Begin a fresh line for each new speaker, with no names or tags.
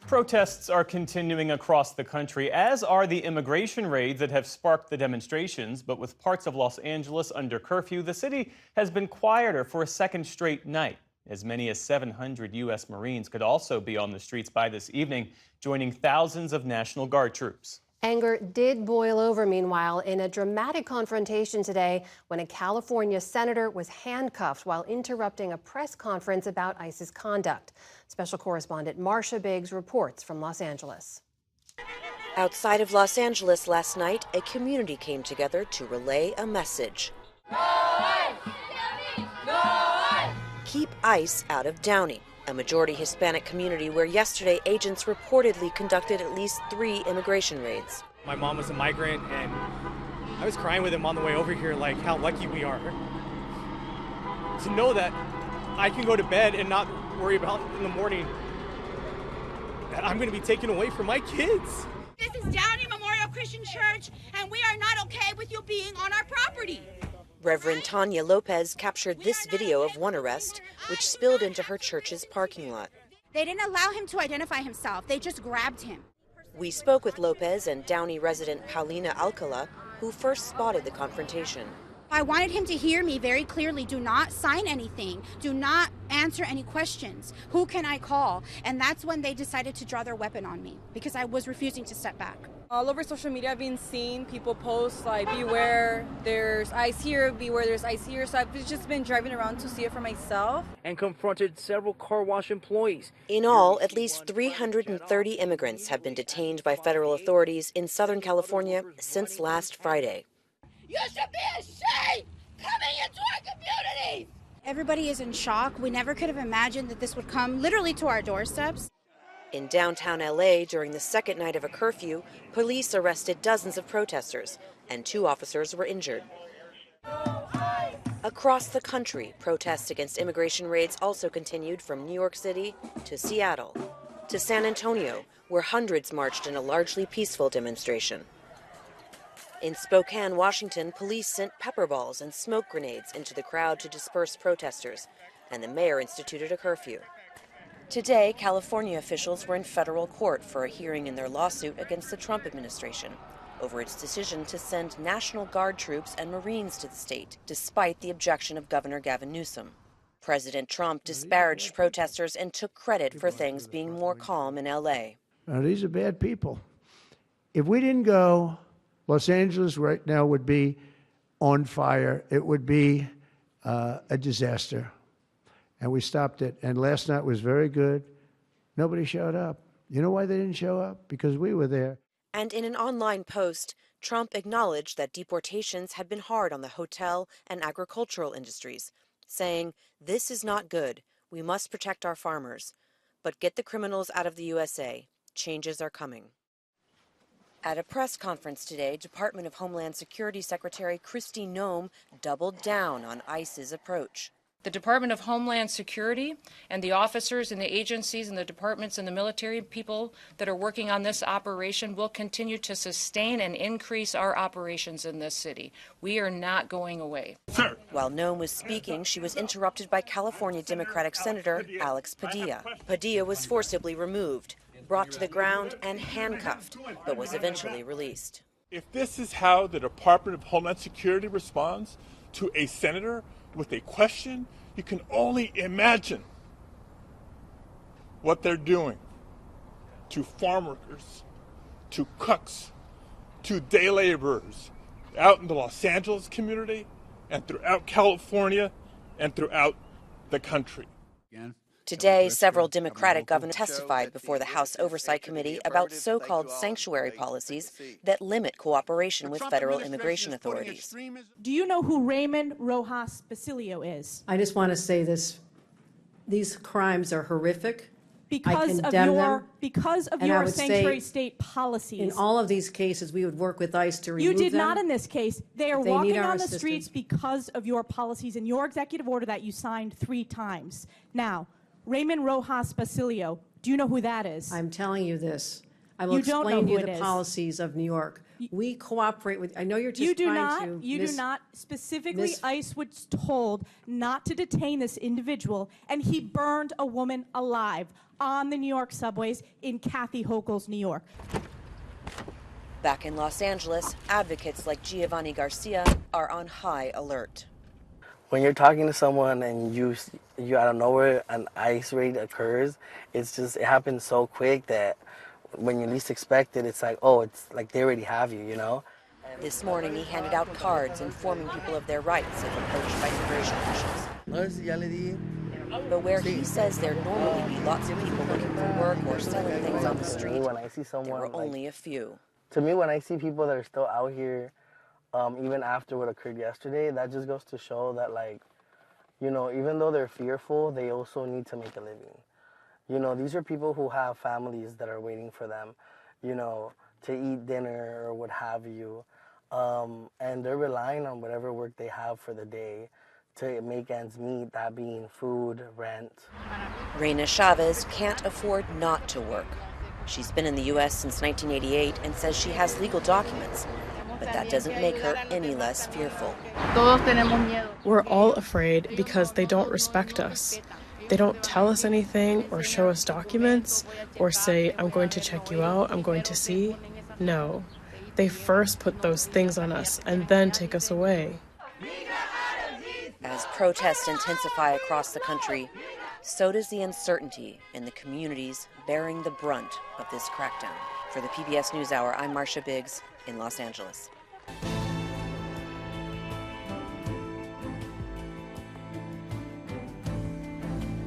Protests are continuing across the country, as are the immigration raids that have sparked the demonstrations. But with parts of Los Angeles under curfew, the city has been quieter for a second straight night. As many as 700 U.S. Marines could also be on the streets by this evening, joining thousands of National Guard troops.
Anger did boil over, meanwhile, in a dramatic confrontation today when a California senator was handcuffed while interrupting a press conference about ICE's conduct. Special correspondent Marcia Biggs reports from Los Angeles.
Outside of Los Angeles last night, a community came together to relay a message.
No ICE! No ICE!
Keep ICE out of Downey, a majority Hispanic community where yesterday agents reportedly conducted at least 3 immigration raids.
My mom was a migrant, and I was crying with him on the way over here, like how lucky we are to know that I can go to bed and not worry about in the morning that I'm going to be taken away from my kids.
This is Downey Memorial Christian Church, and we are not okay with you being on our property.
Reverend Tanya Lopez captured this video of one arrest, which spilled into her church's parking lot.
They didn't allow him to identify himself. They just grabbed him.
We spoke with Lopez and Downey resident Paulina Alcala, who first spotted the confrontation.
I wanted him to hear me very clearly. Do not sign anything. Do not answer any questions. Who can I call? And that's when they decided to draw their weapon on me because I was refusing to step back.
All over social media, I've been seeing people post like, beware, there's ICE here, beware, there's ICE here. So I've just been driving around to see it for myself.
And confronted several car wash employees.
In all, at least 330 immigrants have been detained by federal authorities in Southern California since last Friday.
You should be ashamed coming into our communities! Everybody is in shock. We never could have imagined that this would come literally to our doorsteps.
In downtown LA, during the second night of a curfew, police arrested dozens of protesters, and 2 officers were injured. Across the country, protests against immigration raids also continued from New York City to Seattle to San Antonio, where hundreds marched in a largely peaceful demonstration. In Spokane, Washington, police sent pepper balls and smoke grenades into the crowd to disperse protesters, and the mayor instituted a curfew. Today, California officials were in federal court for a hearing in their lawsuit against the Trump administration over its decision to send National Guard troops and Marines to the state, despite the objection of Governor Gavin Newsom. President Trump disparaged protesters and took credit for things being more calm in L.A.
Now, these are bad people. If we didn't go, Los Angeles right now would be on fire. It would be a disaster. And we stopped it. And last night was very good. Nobody showed up. You know why they didn't show up? Because we were there.
And in an online post, Trump acknowledged that deportations had been hard on the hotel and agricultural industries, saying, "This is not good. We must protect our farmers. But get the criminals out of the USA. Changes are coming." At a press conference today, Department of Homeland Security Secretary Kristi Noem doubled down on ICE's approach.
The Department of Homeland Security and the officers and the agencies and the departments and the military people that are working on this operation will continue to sustain and increase our operations in this city. We are not going away.
Sir. While Noem was speaking, she was interrupted by California Democratic Senator Alex Padilla. Padilla was forcibly removed, brought to the ground, and handcuffed, but was eventually released.
If this is how the Department of Homeland Security responds to a senator with a question, you can only imagine what they're doing to farm workers, to cooks, to day laborers out in the Los Angeles community and throughout California and throughout the country.
Today, several Democratic governors testified before the House Oversight Committee about so-called sanctuary policies that limit cooperation with federal immigration authorities.
Do you know who Raymond Rojas Basilio is?
I just want to say this. These crimes are horrific.
Because of your sanctuary state policies.
In all of these cases, we would work with ICE to remove them.
You did not in this case. They are walking on the streets because of your policies and your executive order that you signed 3 times. Now, Raymond Rojas Basilio, do you know who that is?
I'm telling you this. I will
You don't know
explain to you
who
the
it is.
policies of New York. We cooperate with, I know you're just trying to.
You do not. Specifically,
Miss-
ICE was told not to detain this individual, and he burned a woman alive on the New York subways in Kathy Hochul's New York.
Back in Los Angeles, advocates like Giovanni Garcia are on high alert.
When you're talking to someone and you out of nowhere an ICE raid occurs, it happens so quick that when you least expect it, it's like, oh, it's like they already have you, you know?
This morning, he handed out cards informing people of their rights if approached by immigration officials. But where he says there normally be lots of people looking for work or selling things on the street,
when I see someone,
there were only a few.
To me, when I see people that are still out here, even after what occurred yesterday, that just goes to show that, like, you know, even though they're fearful, they also need to make a living. You know, these are people who have families that are waiting for them, you know, to eat dinner or what have you. And they're relying on whatever work they have for the day to make ends meet, that being food, rent.
Reina Chavez can't afford not to work. She's been in the U.S. since 1988 and says she has legal documents, but that doesn't make her any less fearful.
We're all afraid because they don't respect us. They don't tell us anything or show us documents or say, I'm going to check you out, I'm going to see. No. They first put those things on us and then take us away.
As protests intensify across the country, so does the uncertainty in the communities bearing the brunt of this crackdown. For the PBS NewsHour, I'm Marcia Biggs in Los Angeles.